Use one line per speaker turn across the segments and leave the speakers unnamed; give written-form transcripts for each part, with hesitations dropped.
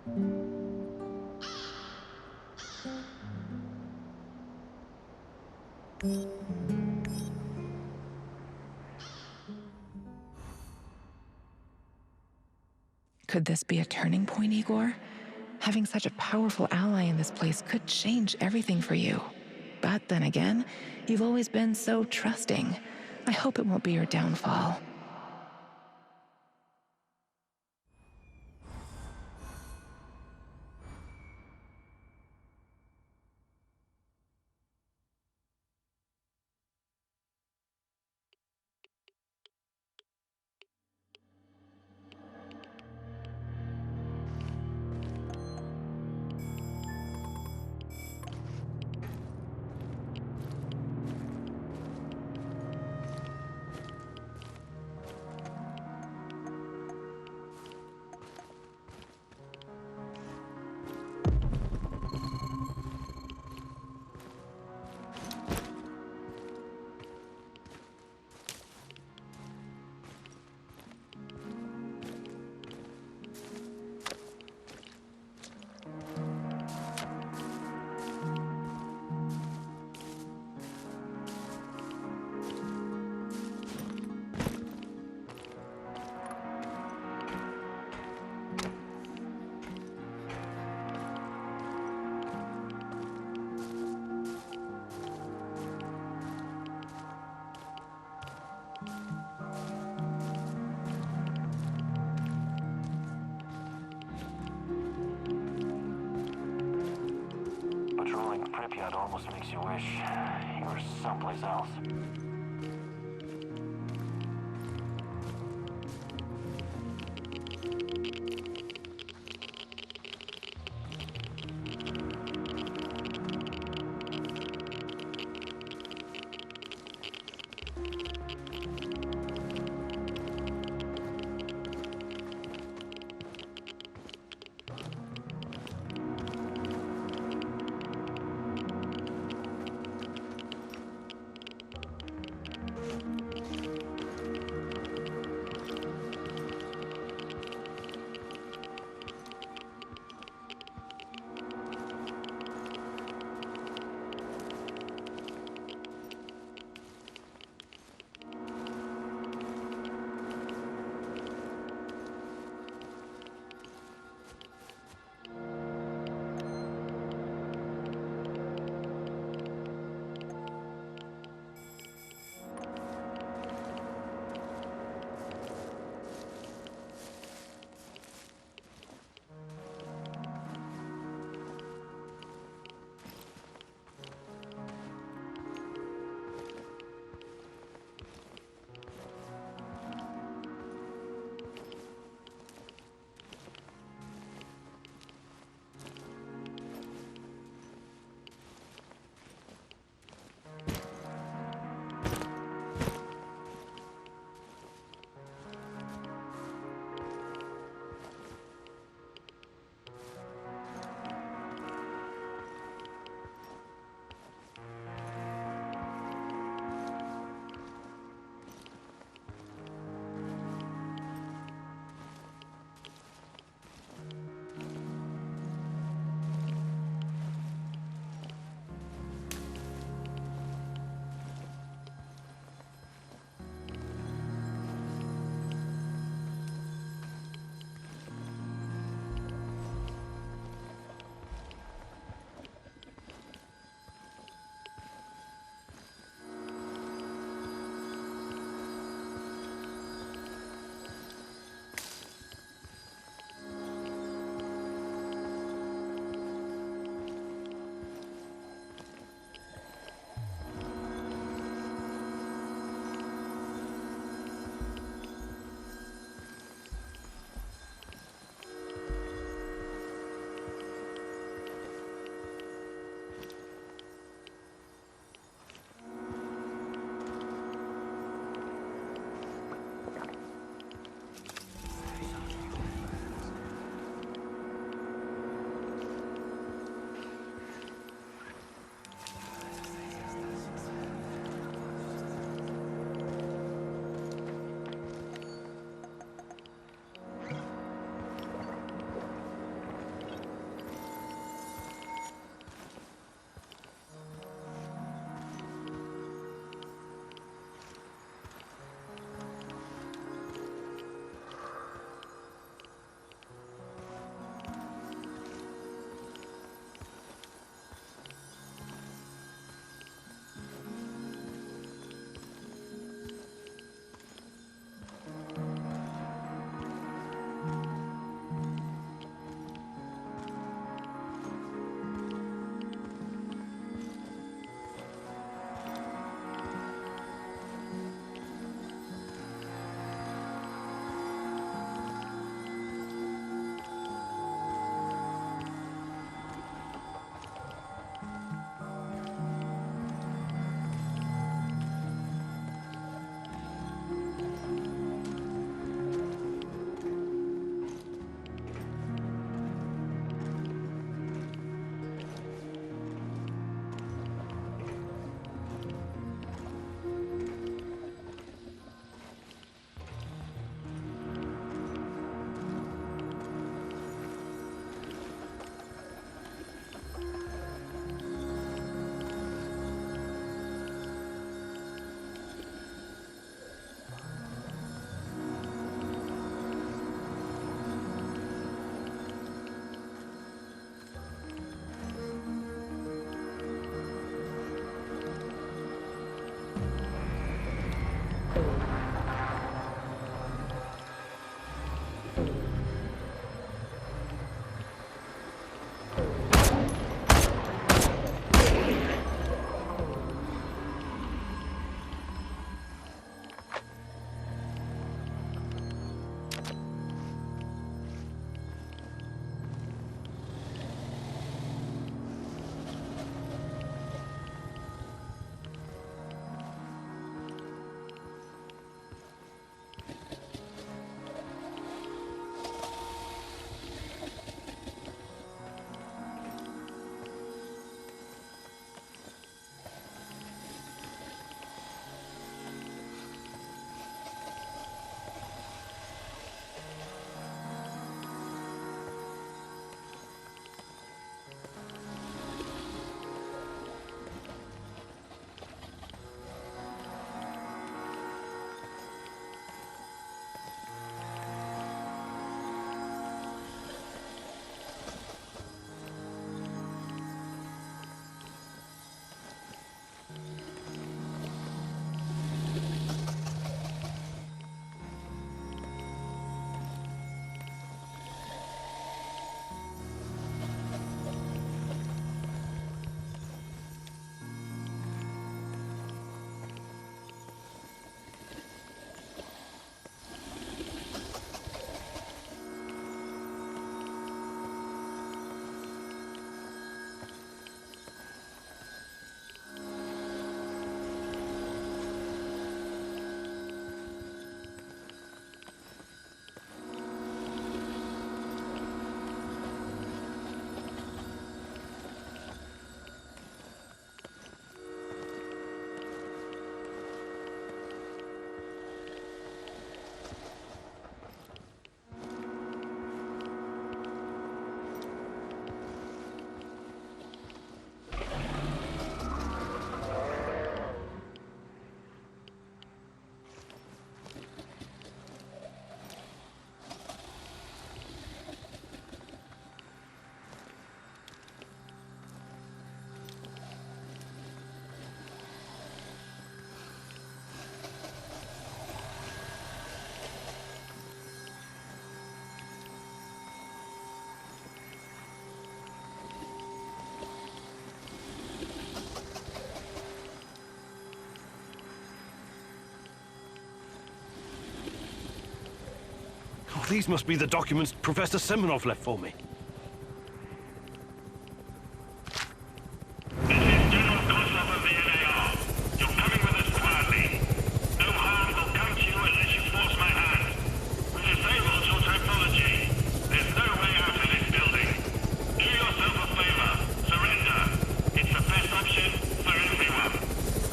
Could this be a turning point, Igor? Having such a powerful ally in this place could change everything for you. But then again, you've always been so trusting. I hope it won't be your downfall.
Patrolling Pripyat almost makes you wish you were someplace else.
These must be the documents Professor Semenov left for me.
This is General Kozlov of the NAR. You're coming with us quietly. No harm will come to you unless you force my hand. We disabled your technology. There's no way out of this building. Do yourself a favor. Surrender. It's the best option for everyone.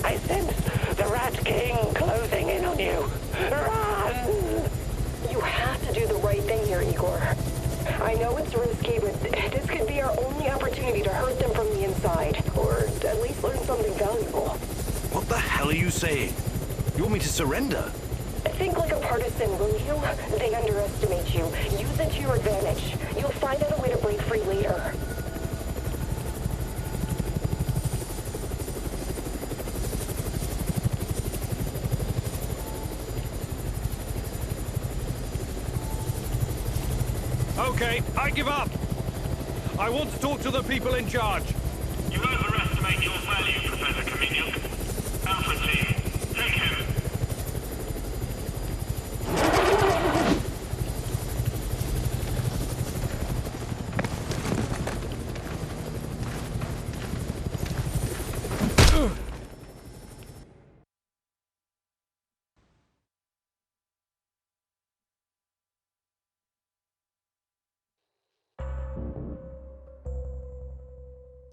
I sense the Rat King closing in on you. Run!
You have to do the right thing here, Igor. I know it's risky, but this could be our only opportunity to hurt them from the inside, or at least learn something valuable.
What the hell are you saying? You want me to surrender?
Think like a partisan, will you? They underestimate you. Use it to your advantage. You'll find out a way to break free later.
Okay, I give up. I want to talk to the people in charge.
You overestimate your value, Professor Khymynuk. Alpha Team, take him.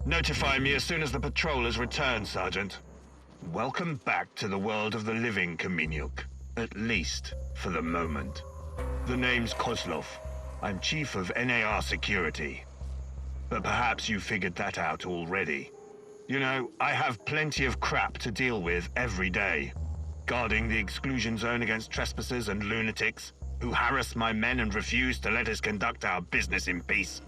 Notify me as soon as the patrol has returned, Sergeant. Welcome back to the world of the living, Khymynuk. At least, for the moment. The name's Kozlov. I'm Chief of NAR Security. But perhaps you figured that out already. You know, I have plenty of crap to deal with every day. Guarding the exclusion zone against trespassers and lunatics who harass my men and refuse to let us conduct our business in peace.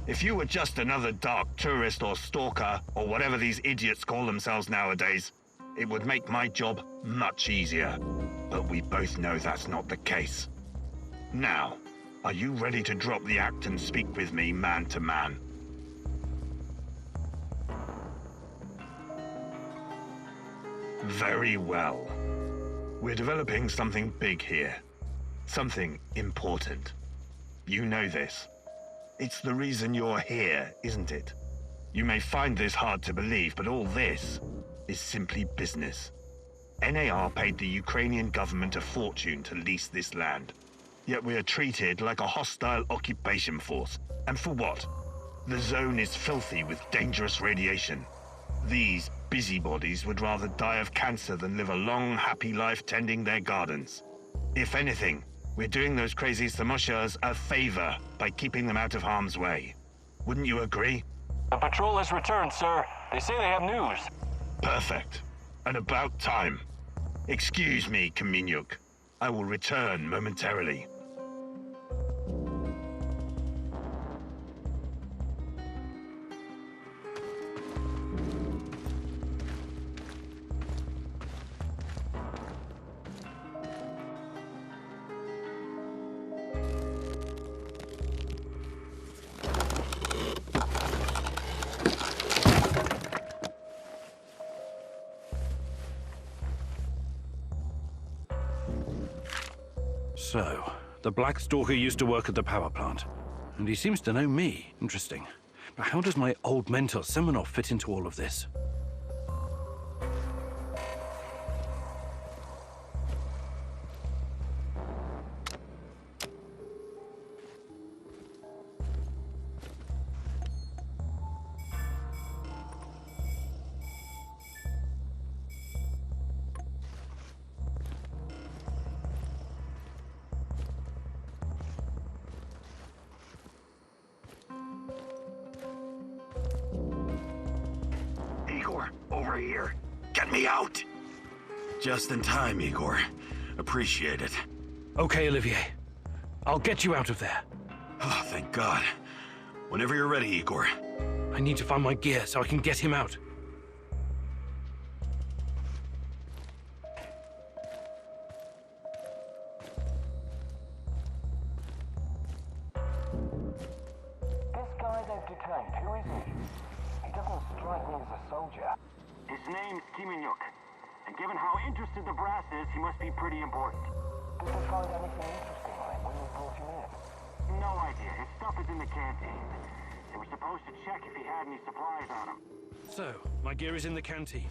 If you were just another dark tourist or stalker, or whatever these idiots call themselves nowadays, it would make my job much easier. But we both know that's not the case. Now, are you ready to drop the act and speak with me man to man? Very well. We're developing something big here. Something important. You know this. It's the reason you're here, isn't it? You may find this hard to believe, but all this is simply business. NAR paid the Ukrainian government a fortune to lease this land. Yet we are treated like a hostile occupation force. And for what? The zone is filthy with dangerous radiation. These busybodies would rather die of cancer than live a long, happy life tending their gardens. If anything, we're doing those crazy Samoshas a favor by keeping them out of harm's way. Wouldn't you agree?
The patrol has returned, sir. They say they have news.
Perfect. And about time. Excuse me, Khymynuk. I will return momentarily.
So, the Black Stalker used to work at the power plant. And he seems to know me. Interesting. But how does my old mentor Semenov fit into all of this?
Over here. Get me out!
Just in time, Igor. Appreciate it.
Okay, Olivier. I'll get you out of there.
Oh, thank God. Whenever you're ready, Igor.
I need to find my gear so I can get him out.
This guy they've detained, who is he? He doesn't strike me as a soldier.
His name's Khymynuk. And given how interested the brass is, he must be pretty important.
Did they find anything interesting on him when you brought him in?
No idea. His stuff is in the canteen. They were supposed to check if he had any supplies on him.
So, my gear is in the canteen.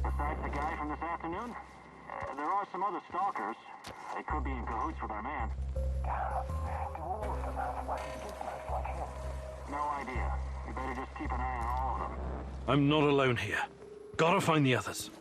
Besides the guy from this afternoon, there are some other stalkers. They could be in cahoots with our man.
Damn. Do all of them have wacky gizmos like him?
No idea. We better just keep an eye on all of them.
I'm not alone here. Gotta find the others.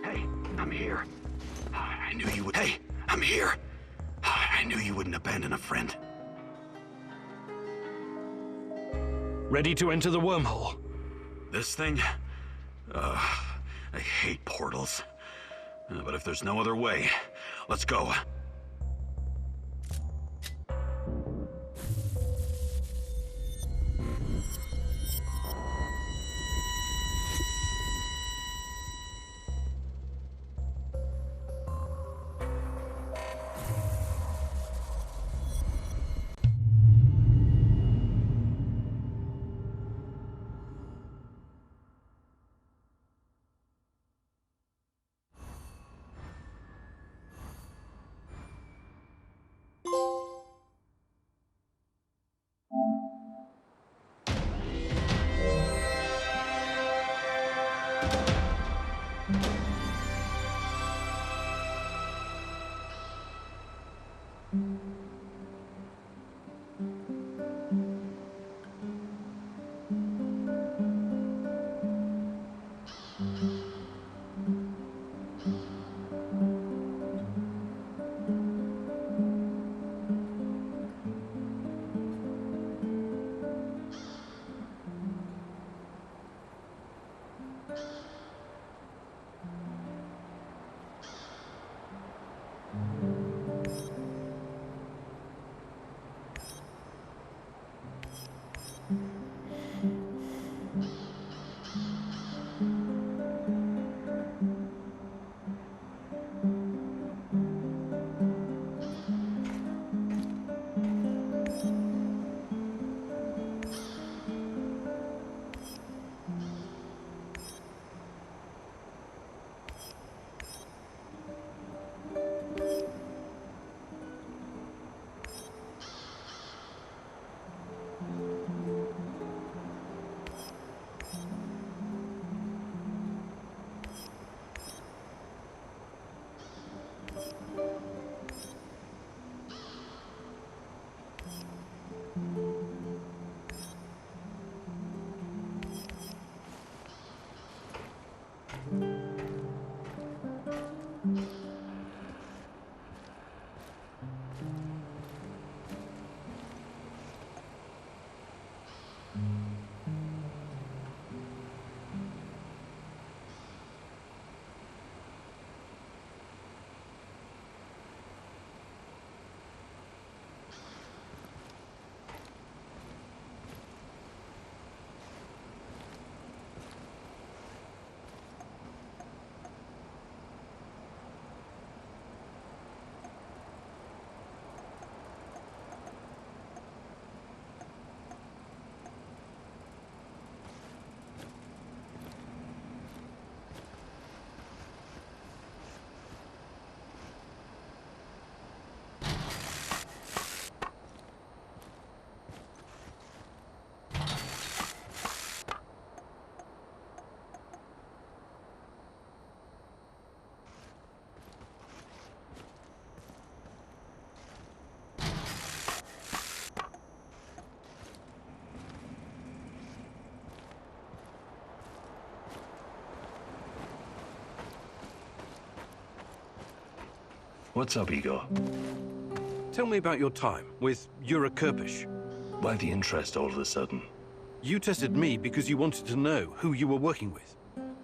Hey, I'm here. I knew you would. Hey, I'm here. I knew you wouldn't abandon a friend.
Ready to enter the wormhole?
This thing? I hate portals. But if there's no other way, let's go.
What's up, Igor?
Tell me about your time with Igor Khymynuk.
Why the interest all of a sudden?
You tested me because you wanted to know who you were working with.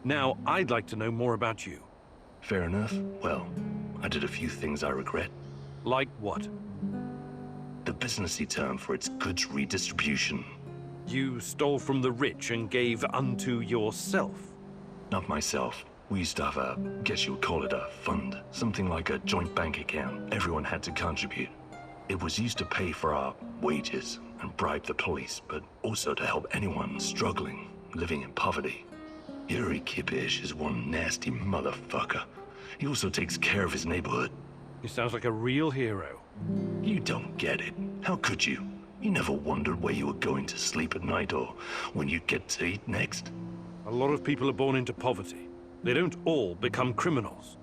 Now, I'd like to know more about you.
Fair enough. Well, I did a few things I regret.
Like what?
The businessy term for its goods redistribution.
You stole from the rich and gave unto yourself.
Not myself. We used to have a, guess you would call it a fund. Something like a joint bank account. Everyone had to contribute. It was used to pay for our wages and bribe the police, but also to help anyone struggling, living in poverty. Yuri Khymynuk is one nasty motherfucker. He also takes care of his neighborhood.
He sounds like a real hero.
You don't get it. How could you? You never wondered where you were going to sleep at night or when you'd get to eat next?
A lot of people are born into poverty. They don't all become criminals.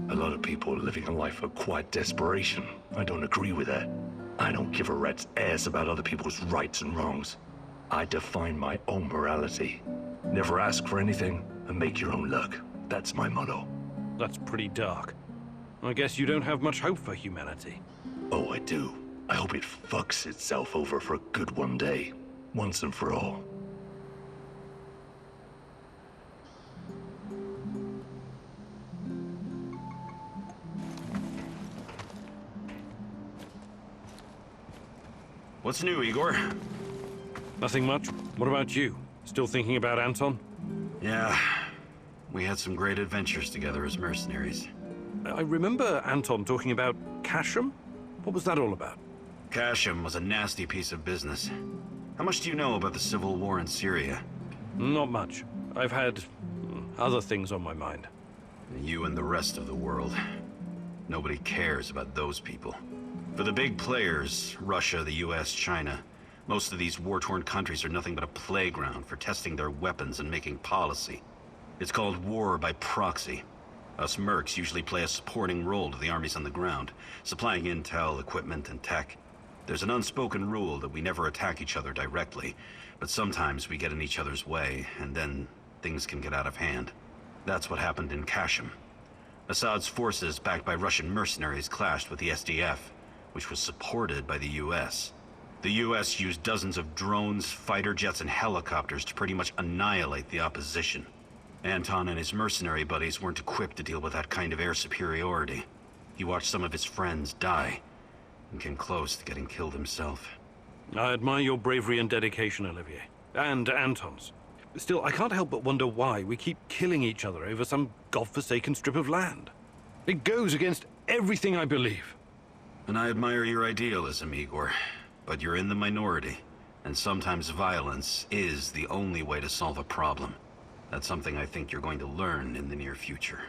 A lot of people are living a life of quiet desperation. I don't agree with that. I don't give a rat's ass about other people's rights and wrongs. I define my own morality. Never ask for anything and make your own luck. That's my motto.
That's pretty dark. I guess you don't have much hope for humanity.
Oh, I do. I hope it fucks itself over for good one day. Once and for all.
What's new, Igor?
Nothing much. What about you? Still thinking about Anton?
Yeah. We had some great adventures together as mercenaries.
I remember Anton talking about Casham. What was that all about?
Casham was a nasty piece of business. How much do you know about the civil war in Syria?
Not much. I've had other things on my mind.
You and the rest of the world. Nobody cares about those people. For the big players, Russia, the US, China, most of these war-torn countries are nothing but a playground for testing their weapons and making policy. It's called war by proxy. Us mercs usually play a supporting role to the armies on the ground, supplying intel, equipment, and tech. There's an unspoken rule that we never attack each other directly, but sometimes we get in each other's way, and then things can get out of hand. That's what happened in Casham. Assad's forces, backed by Russian mercenaries, clashed with the SDF, which was supported by the US. The US used dozens of drones, fighter jets, and helicopters to pretty much annihilate the opposition. Anton and his mercenary buddies weren't equipped to deal with that kind of air superiority. He watched some of his friends die, and came close to getting killed himself.
I admire your bravery and dedication, Olivier. And Anton's. Still, I can't help but wonder why we keep killing each other over some godforsaken strip of land. It goes against everything I believe.
And I admire your idealism, Igor. But you're in the minority, and sometimes violence is the only way to solve a problem. That's something I think you're going to learn in the near future.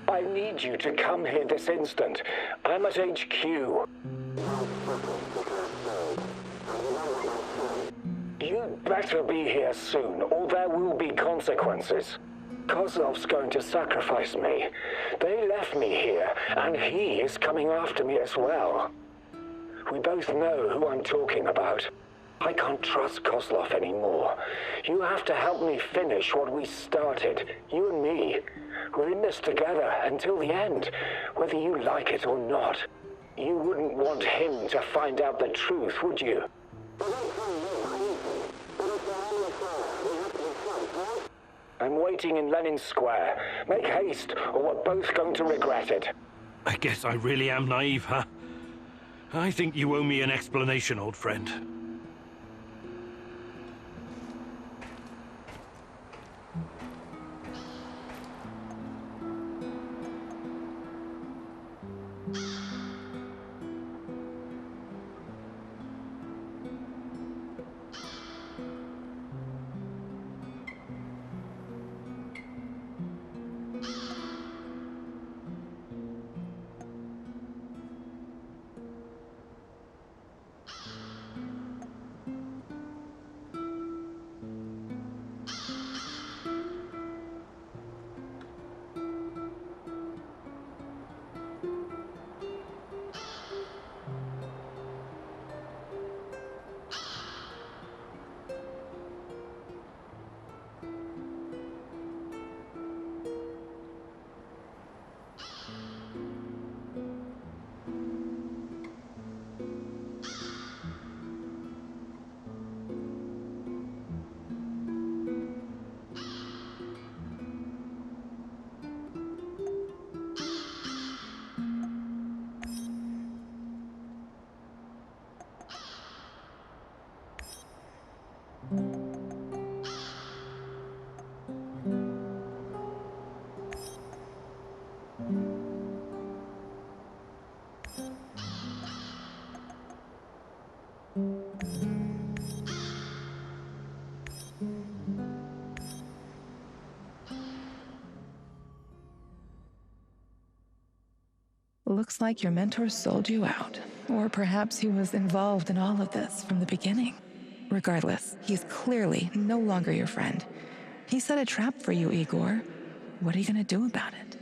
I need you to come here this instant. I'm at HQ. You'd better be here soon, or there will be consequences. Kozlov's going to sacrifice me. They left me here, and he is coming after me as well. We both know who I'm talking about. I can't trust Kozlov anymore. You have to help me finish what we started, you and me. We're in this together until the end, whether you like it or not. You wouldn't want him to find out the truth, would you? I'm waiting in Lenin Square. Make haste, or we're both going to regret it.
I guess I really am naive, huh? I think you owe me an explanation, old friend.
Looks like your mentor sold you out. Or perhaps he was involved in all of this from the beginning. Regardless, he's clearly no longer your friend. He set a trap for you, Igor. What are you gonna do about it?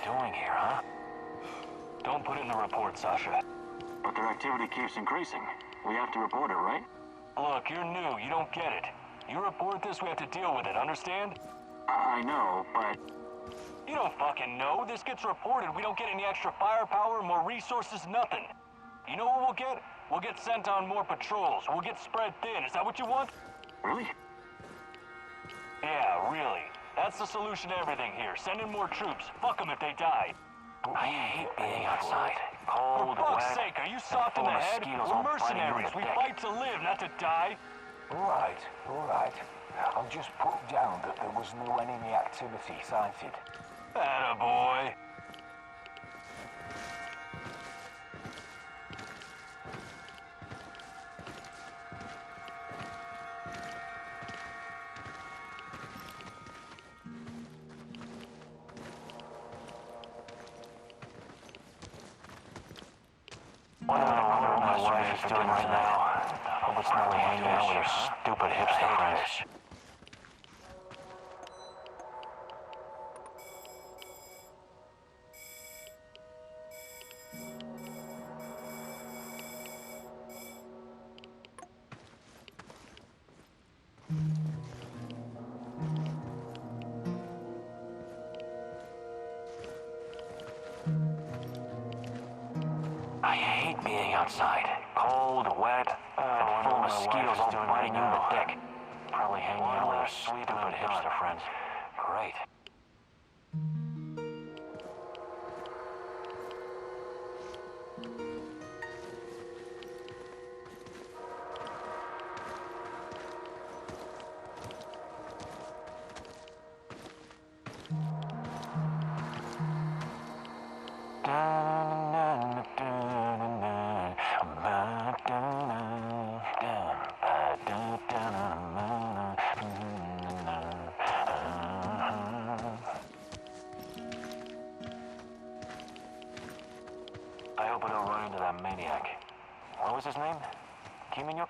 Doing here, huh? Don't put it in the report, Sasha. But their activity keeps increasing. We have to report it, right? Look, you're new. You don't get it. You report this, we have to deal with it, understand? I know, but... You don't fucking know. This gets reported. We don't get any extra firepower, more resources, nothing. You know what we'll get? We'll get sent on more patrols. We'll get spread thin. Is that what you want? Really? Yeah, really. That's the solution to everything here. Send in more troops. Fuck them if they die. I hate being outside. Cold, for fuck's sake, are you soft in the head? We're mercenaries. We fight to live, not to die.
All right. I'll just put down that there was no enemy activity sighted.
Attaboy. I wonder what my wife is doing right now. Hope it's not hanging out with her stupid hipster friends. I hate being outside. Cold, wet, and full of mosquitoes all biting you in the dick. Probably hanging out with her stupid hipster friends. Great. I hope I don't run into that maniac. What was his name? Khymynuk?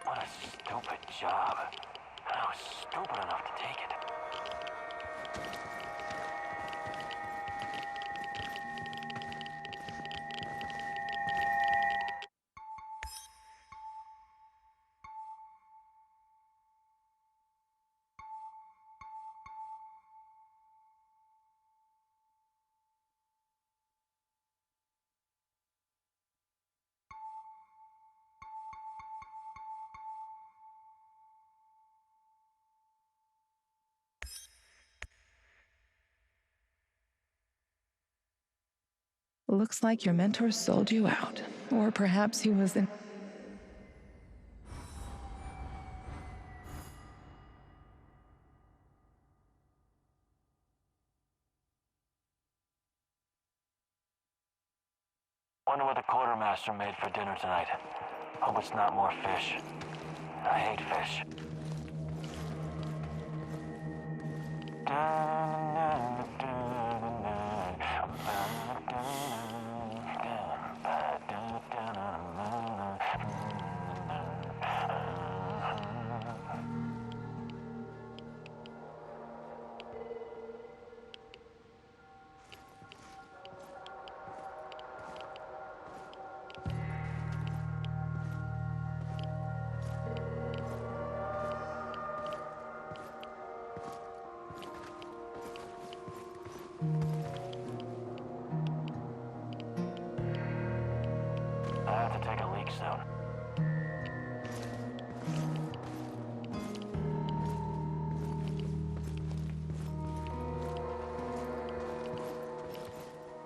What a stupid job. I was stupid enough to take it.
Looks like your mentor sold you out. Or perhaps he was in...
Wonder what the quartermaster made for dinner tonight. Hope it's not more fish. I hate fish. I have to take a leak soon.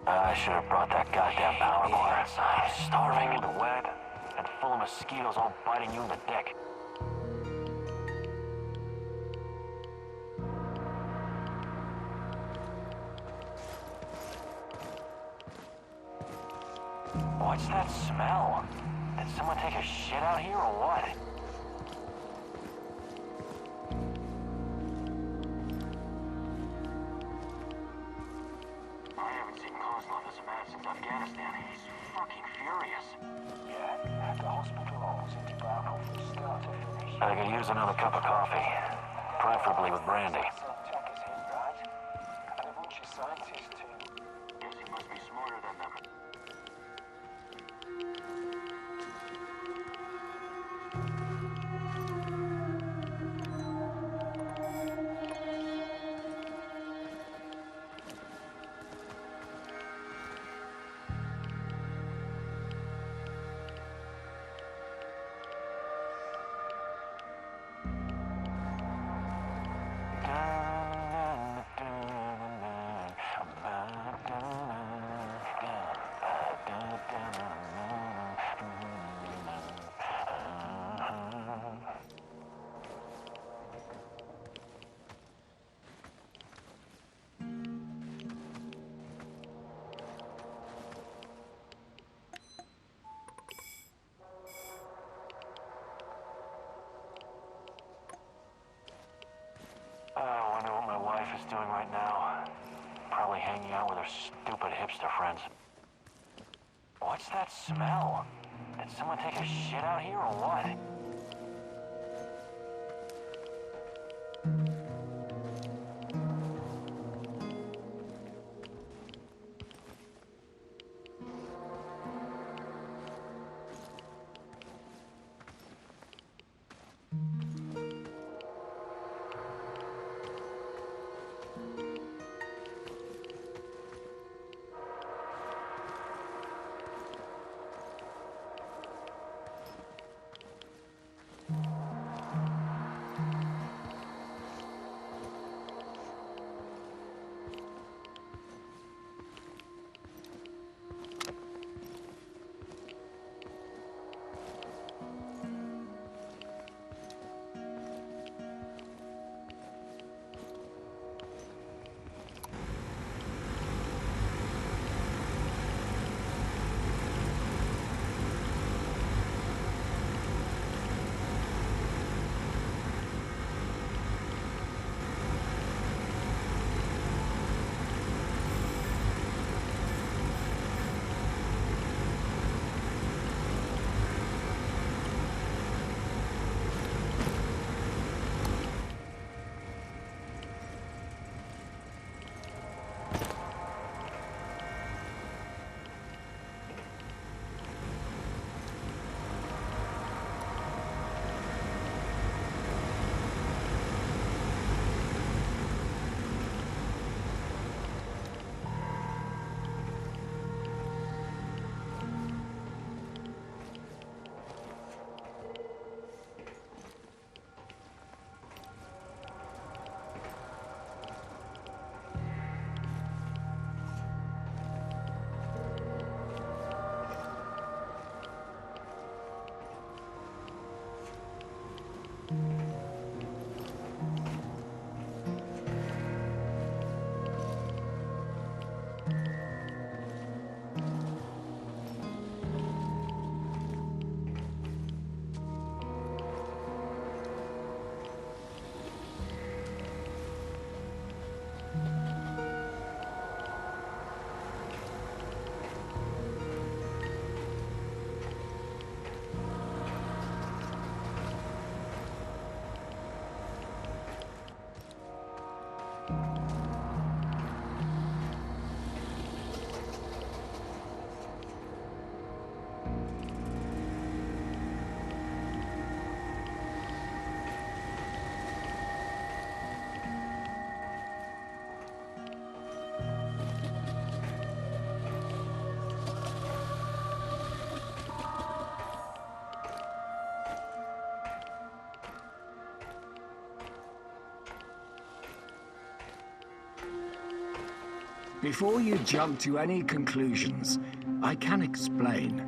I should have brought that goddamn power bar inside. I'm starving, wet, and full of mosquitoes all biting you in the dick. What's that smell? Did someone take a shit out here or what? I haven't seen Kozlov as a man since Afghanistan. He's fucking furious.
Yeah, the hospital was in debacle from start to finish.
I could use another cup of coffee, preferably with brandy.
Jack is him, right? And a bunch of scientists too.
Guess he must be smarter than them. that smell? Did someone take a shit out here or what?
Before you jump to any conclusions, I can explain.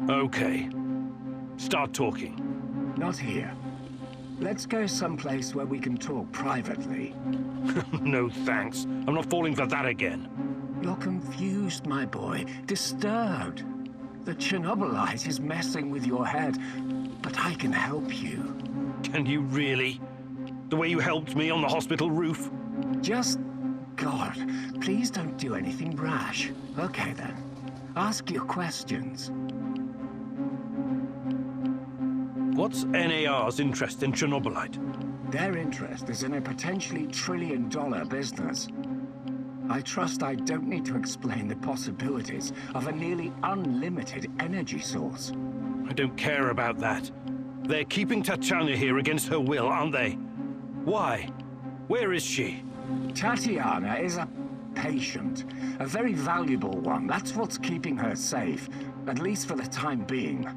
Okay. Start talking.
Not here. Let's go someplace where we can talk privately.
No thanks. I'm not falling for that again.
You're confused, my boy. Disturbed. The Chernobylite is messing with your head, but I can help you.
Can you really? The way you helped me on the hospital roof?
Just... God, please don't do anything rash. Okay then. Ask your questions.
What's NAR's interest in Chernobylite?
Their interest is in a potentially trillion-dollar business. I trust I don't need to explain the possibilities of a nearly unlimited energy source.
I don't care about that. They're keeping Tatyana here against her will, aren't they? Why? Where is she?
Tatyana is a patient. A very valuable one. That's what's keeping her safe. At least for the time being.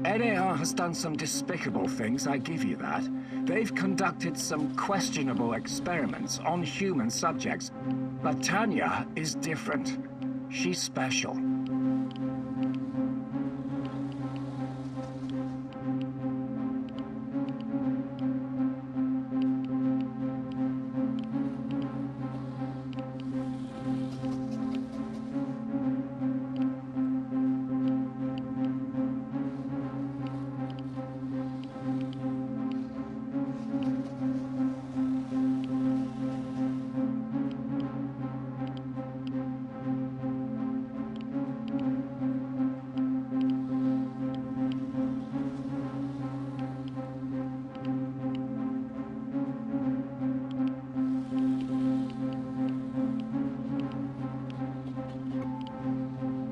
NAR has done some despicable things, I give you that. They've conducted some questionable experiments on human subjects. But Tanya is different. She's special.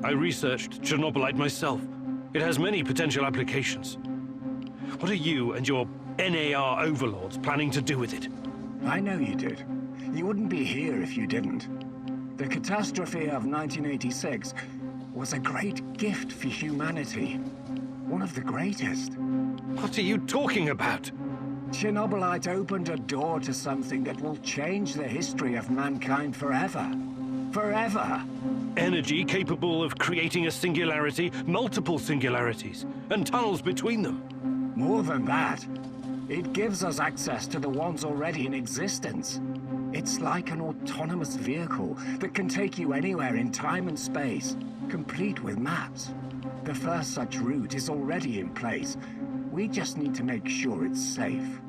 I researched Chernobylite myself. It has many potential applications. What are you and your NAR overlords planning to do with it?
I know you did. You wouldn't be here if you didn't. The catastrophe of 1986 was a great gift for humanity. One of the greatest.
What are you talking about?
Chernobylite opened a door to something that will change the history of mankind forever. Forever!
Energy capable of creating a singularity, multiple singularities, and tunnels between them.
More than that, it gives us access to the ones already in existence. It's like an autonomous vehicle that can take you anywhere in time and space, complete with maps. The first such route is already in place. We just need to make sure it's safe.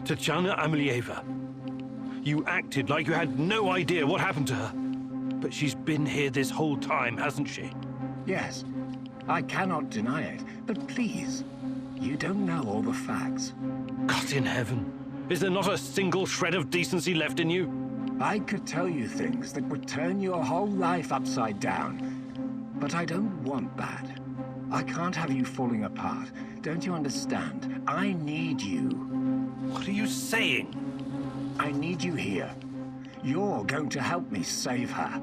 Tatyana Amelieva. You acted like you had no idea what happened to her. But she's been here this whole time, hasn't she?
Yes, I cannot deny it, but please, you don't know all the facts.
God in heaven, is there not a single shred of decency left in you?
I could tell you things that would turn your whole life upside down, but I don't want that. I can't have you falling apart. Don't you understand? I need you.
What are you saying?
I need you here. You're going to help me save her.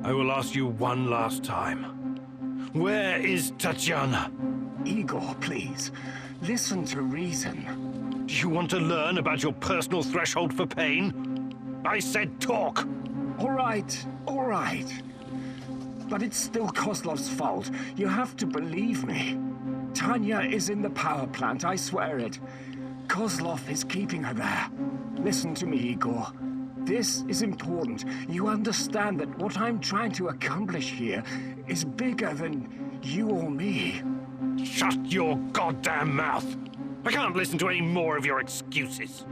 I will ask you one last time. Where is Tatyana?
Igor, please. Listen to reason.
Do you want to learn about your personal threshold for pain? I said talk!
All right. But it's still Kozlov's fault. You have to believe me. Tanya is in the power plant, I swear it. Kozlov is keeping her there. Listen to me, Igor. This is important. You understand that what I'm trying to accomplish here is bigger than you or me.
Shut your goddamn mouth! I can't listen to any more of your excuses.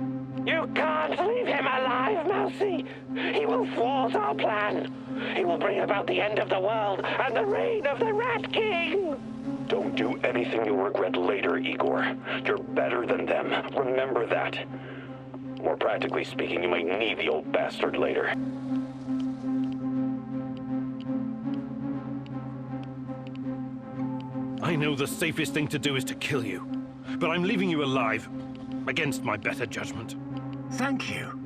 You can't leave him alive, Mousy. He will thwart our plan. He will bring about the end of the world and the reign of the Rat King. Don't do anything you'll regret later, Igor. You're better than them. Remember that. More practically speaking, you might need the old bastard later.
I know the safest thing to do is to kill you, but I'm leaving you alive, against my better judgment.
Thank you.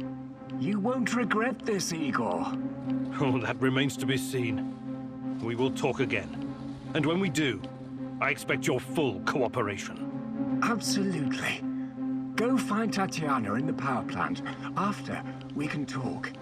You won't regret this, Igor.
Oh, that remains to be seen. We will talk again. And when we do, I expect your full cooperation.
Absolutely. Go find Tatyana in the power plant. After, we can talk.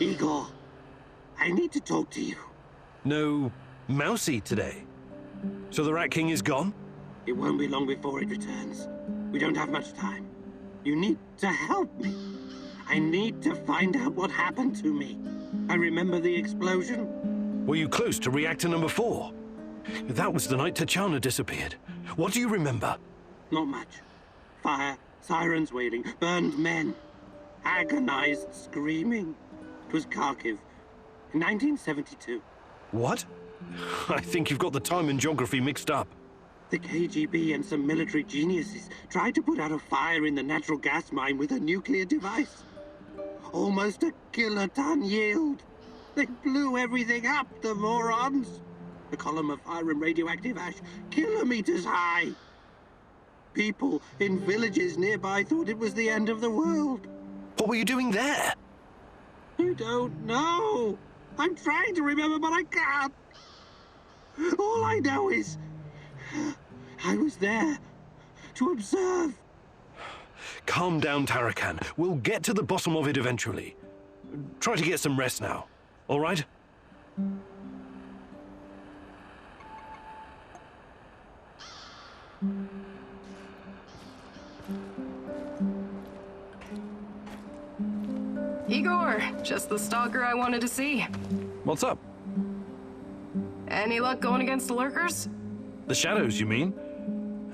Igor, I need to talk to you.
No Mousy today. So the Rat King is gone?
It won't be long before it returns. We don't have much time. You need to help me. I need to find out what happened to me. I remember the explosion.
Were you close to reactor number 4? That was the night Tatyana disappeared. What do you remember?
Not much. Fire, sirens wailing, burned men. Agonized screaming. It was Kharkiv, in 1972.
What? I think you've got the time and geography mixed up.
The KGB and some military geniuses tried to put out a fire in the natural gas mine with a nuclear device. Almost a kiloton yield. They blew everything up, the morons. A column of fire and radioactive ash, kilometers high. People in villages nearby thought it was the end of the world.
What were you doing there?
I don't know. I'm trying to remember, but I can't. All I know is I was there to observe.
Calm down, Tarakan. We'll get to the bottom of it eventually. Try to get some rest now, all right?
Igor, just the stalker I wanted to see.
What's up?
Any luck going against the lurkers?
The shadows, you mean?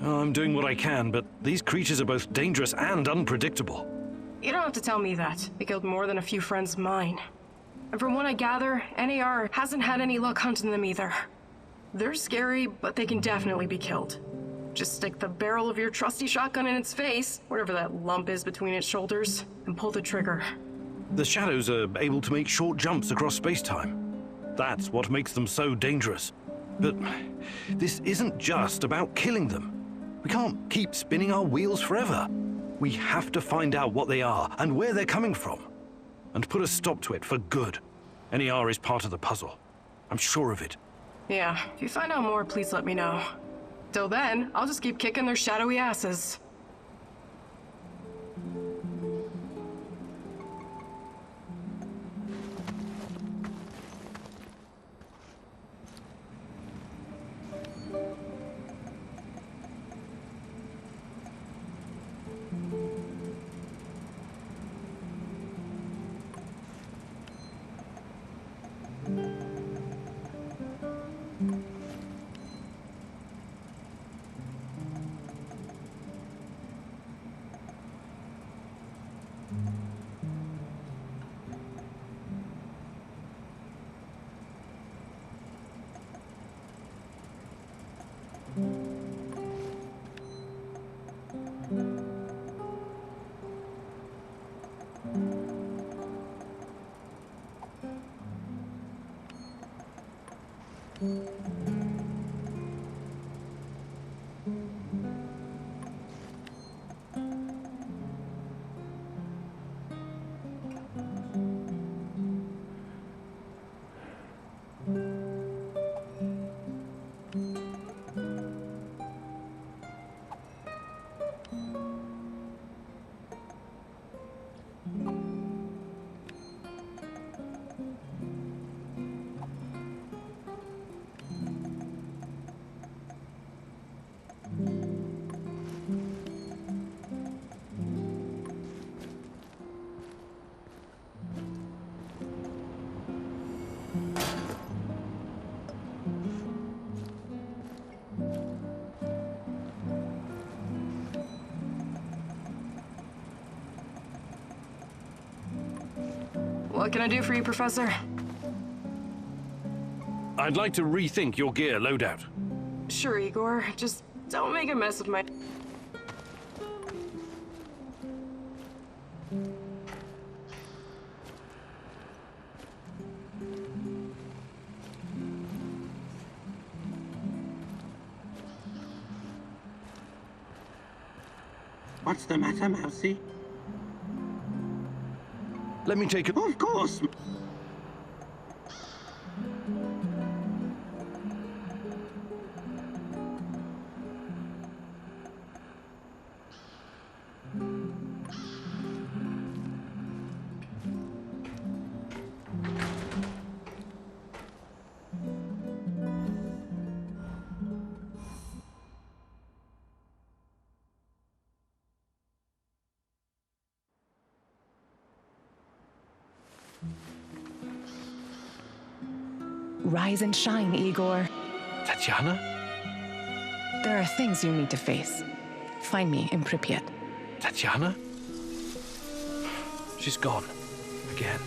Oh, I'm doing what I can, but these creatures are both dangerous and unpredictable.
You don't have to tell me that. They killed more than a few friends of mine. And from what I gather, NAR hasn't had any luck hunting them either. They're scary, but they can definitely be killed. Just stick the barrel of your trusty shotgun in its face, whatever that lump is between its shoulders, and pull the trigger.
The shadows are able to make short jumps across space-time. That's what makes them so dangerous. But this isn't just about killing them. We can't keep spinning our wheels forever. We have to find out what they are and where they're coming from. And put a stop to it for good. NER is part of the puzzle. I'm sure of it.
Yeah, if you find out more, please let me know. Till then, I'll just keep kicking their shadowy asses. What can I do for you, Professor?
I'd like to rethink your gear loadout.
Sure, Igor. Just don't make a mess of my...
What's the matter, Mousy?
Let me take a...
Of course!
Rise and shine, Igor.
Tatyana?
There are things you need to face. Find me in Pripyat.
Tatyana? She's gone. Again.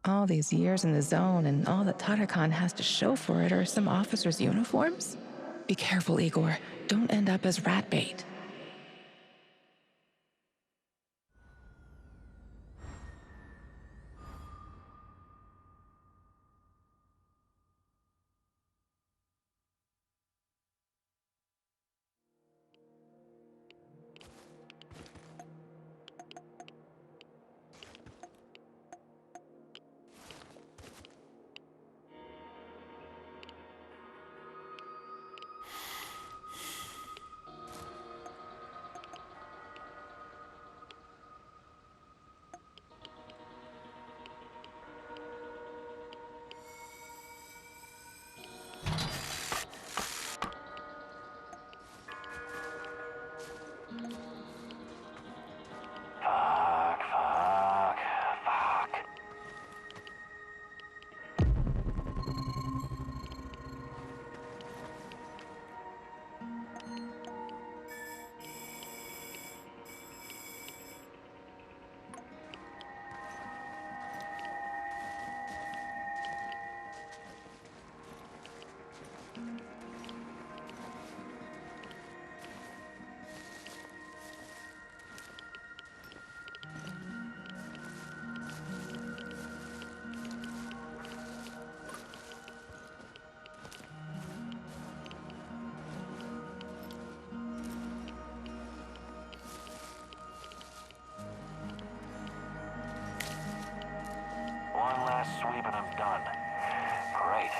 All these years in the zone and all that Tatyana has to show for it are some officers' uniforms? Be careful, Igor. Don't end up as rat bait.
One last sweep and I'm done. Great.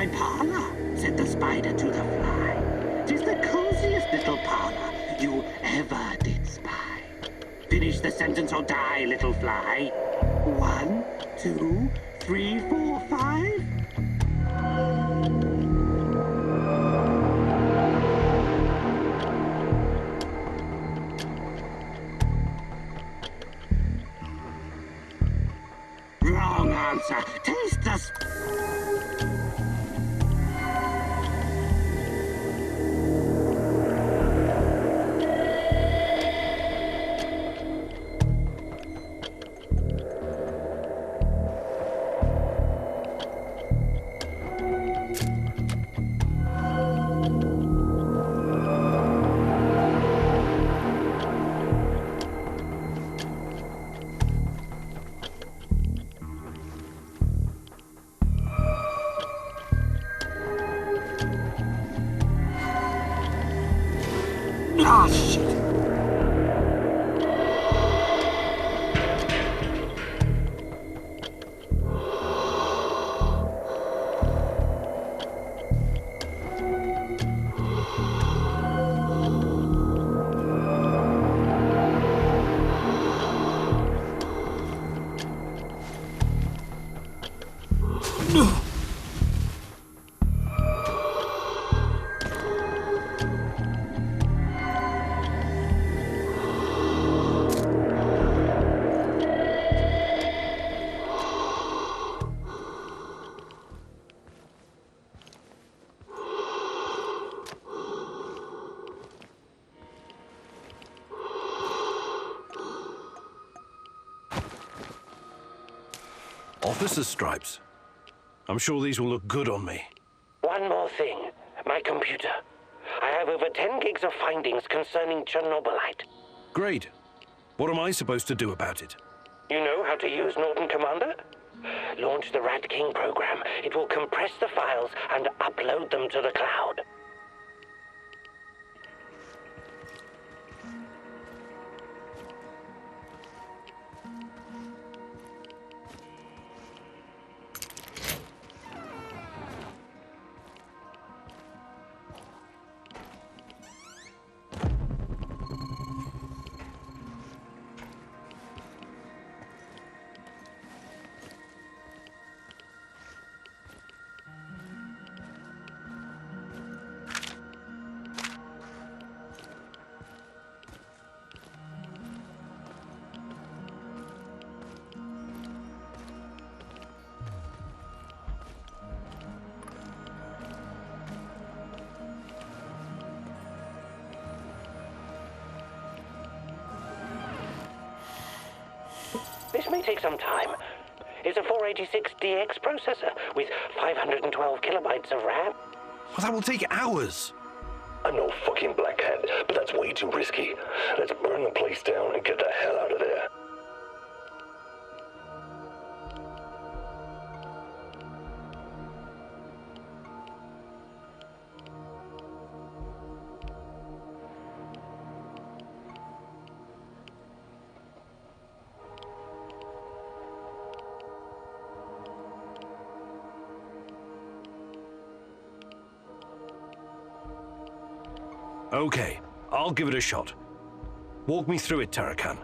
my parlor, said the spider to the fly. 'Tis the coziest little parlor you ever did spy. Finish the sentence or die, little fly. 1, 2, 3, 4, 5. Wrong answer. Taste the... Ah, shit.
Officer's stripes. I'm sure these will look good on me.
One more thing. My computer. I have over 10 gigs of findings concerning Chernobylite.
Great. What am I supposed to do about it?
You know how to use Norton Commander? Launch the Rat King program. It will compress the files and upload them to the cloud. This may take some time. It's a 486DX processor with 512 kilobytes of RAM.
Well, that will take hours.
I'm no fucking black hat, but that's way too risky. Let's burn the place down and get the hell out of there.
Okay, I'll give it a shot. Walk me through it, Tarakan.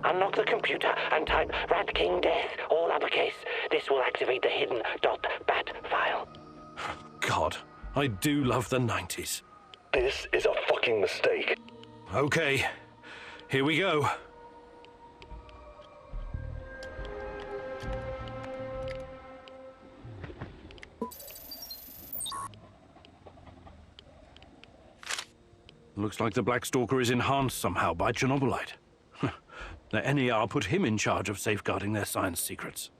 Unlock the computer and type Rat King Death, all uppercase. This will activate the hidden .bat file.
God, I do love the 90s.
This is a fucking mistake.
Okay, here we go. Looks like the Black Stalker is enhanced somehow by Chernobylite. The NER put him in charge of safeguarding their science secrets.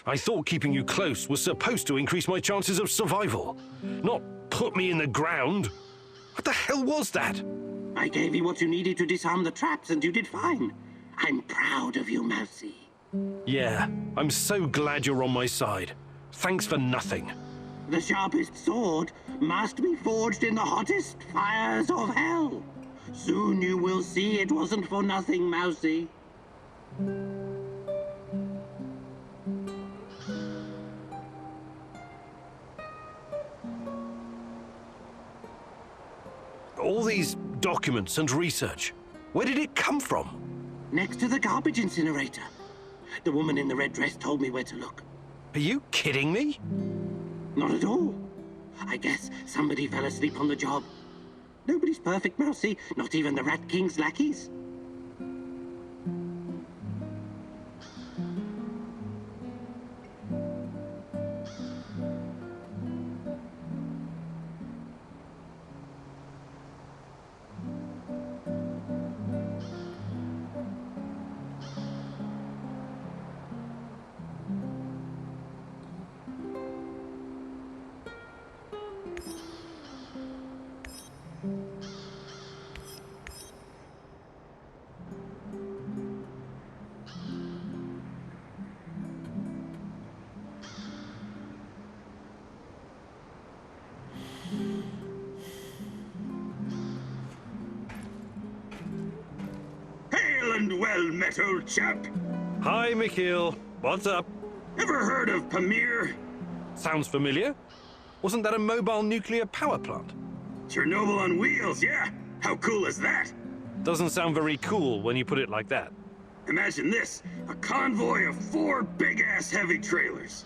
I thought keeping you close was supposed to increase my chances of survival, not put me in the ground. What the hell was that?
I gave you what you needed to disarm the traps, and you did fine. I'm proud of you, Mousy.
Yeah, I'm so glad you're on my side. Thanks for nothing.
The sharpest sword must be forged in the hottest fires of hell. Soon you will see it wasn't for nothing, Mousy.
All these documents and research, where did it come from?
Next to the garbage incinerator. The woman in the red dress told me where to look.
Are you kidding me?
Not at all. I guess somebody fell asleep on the job. Nobody's perfect, Mousy, not even the Rat King's lackeys.
And well met, old chap.
Hi, Mikhail. What's up?
Ever heard of Pamir?
Sounds familiar. Wasn't that a mobile nuclear power plant?
Chernobyl on wheels, yeah? How cool is that?
Doesn't sound very cool when you put it like that.
Imagine this, a convoy of 4 big-ass heavy trailers.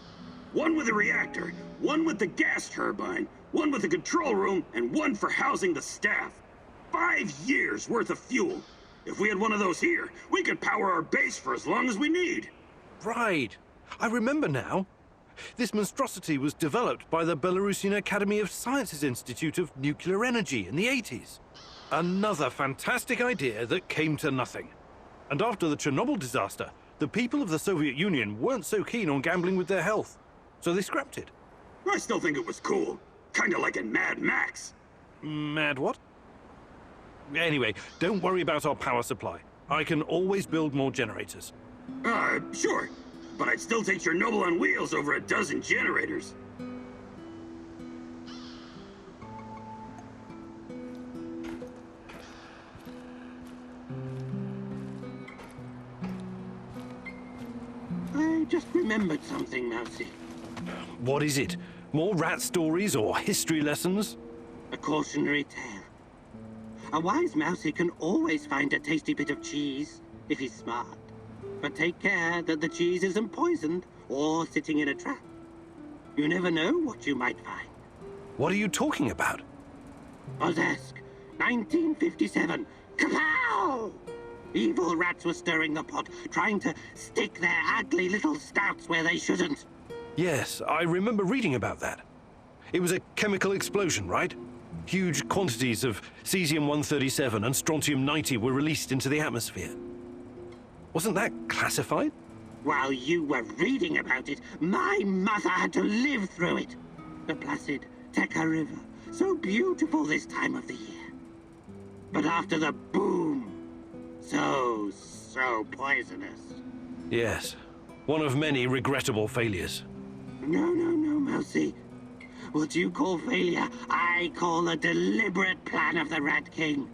One with a reactor, one with the gas turbine, one with the control room, and one for housing the staff. 5 years worth of fuel. If we had one of those here, we could power our base for as long as we need.
Right. I remember now. This monstrosity was developed by the Belarusian Academy of Sciences Institute of Nuclear Energy in the 80s. Another fantastic idea that came to nothing. And after the Chernobyl disaster, the people of the Soviet Union weren't so keen on gambling with their health, so they scrapped it.
I still think it was cool. Kinda like in Mad Max.
Mad what? Anyway, don't worry about our power supply. I can always build more generators.
Sure. But I'd still take Chernobyl on wheels over a dozen generators.
I just remembered something, Mousy.
What is it? More rat stories or history lessons?
A cautionary tale. A wise Mousy can always find a tasty bit of cheese, if he's smart. But take care that the cheese isn't poisoned or sitting in a trap. You never know what you might find.
What are you talking about?
Ozesk, 1957. Kapow! Evil rats were stirring the pot, trying to stick their ugly little snouts where they shouldn't.
Yes, I remember reading about that. It was a chemical explosion, right? Huge quantities of cesium-137 and strontium-90 were released into the atmosphere. Wasn't that classified?
While you were reading about it, my mother had to live through it. The placid Teka River, so beautiful this time of the year. But after the boom, so poisonous.
Yes, one of many regrettable failures.
No, Mousy. What you call failure, I call a deliberate plan of the Rat King.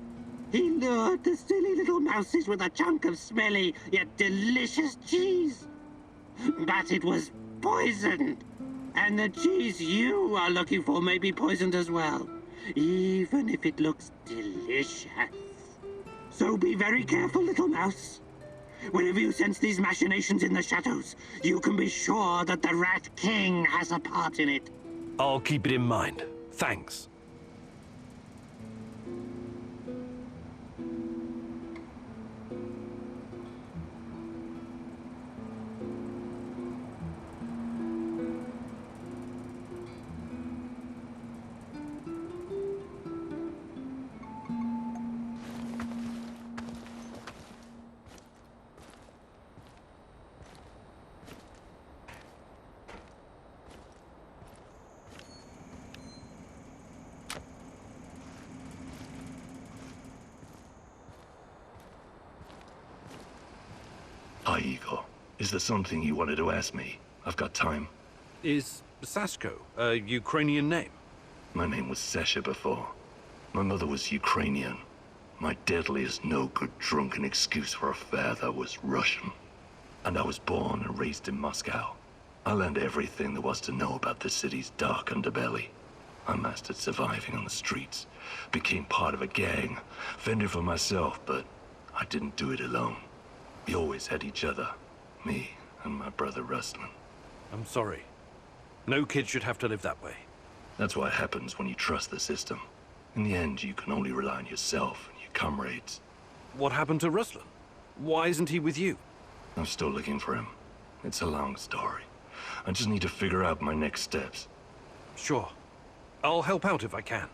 He lured the silly little mouses with a chunk of smelly yet delicious cheese. But it was poisoned. And the cheese you are looking for may be poisoned as well, even if it looks delicious. So be very careful, little mouse. Whenever you sense these machinations in the shadows, you can be sure that the Rat King has a part in it.
I'll keep it in mind. Thanks.
Hi, Igor. Is there something you wanted to ask me? I've got time.
Is Sasko a Ukrainian name?
My name was Sasha before. My mother was Ukrainian. My deadliest no-good drunken excuse for a father was Russian. And I was born and raised in Moscow. I learned everything there was to know about the city's dark underbelly. I mastered surviving on the streets, became part of a gang, fended for myself, but I didn't do it alone. We always had each other, me and my brother Ruslan.
I'm sorry. No kid should have to live that way.
That's what happens when you trust the system. In the end, you can only rely on yourself and your comrades.
What happened to Ruslan? Why isn't he with you?
I'm still looking for him. It's a long story. I just need to figure out my next steps.
Sure. I'll help out if I can.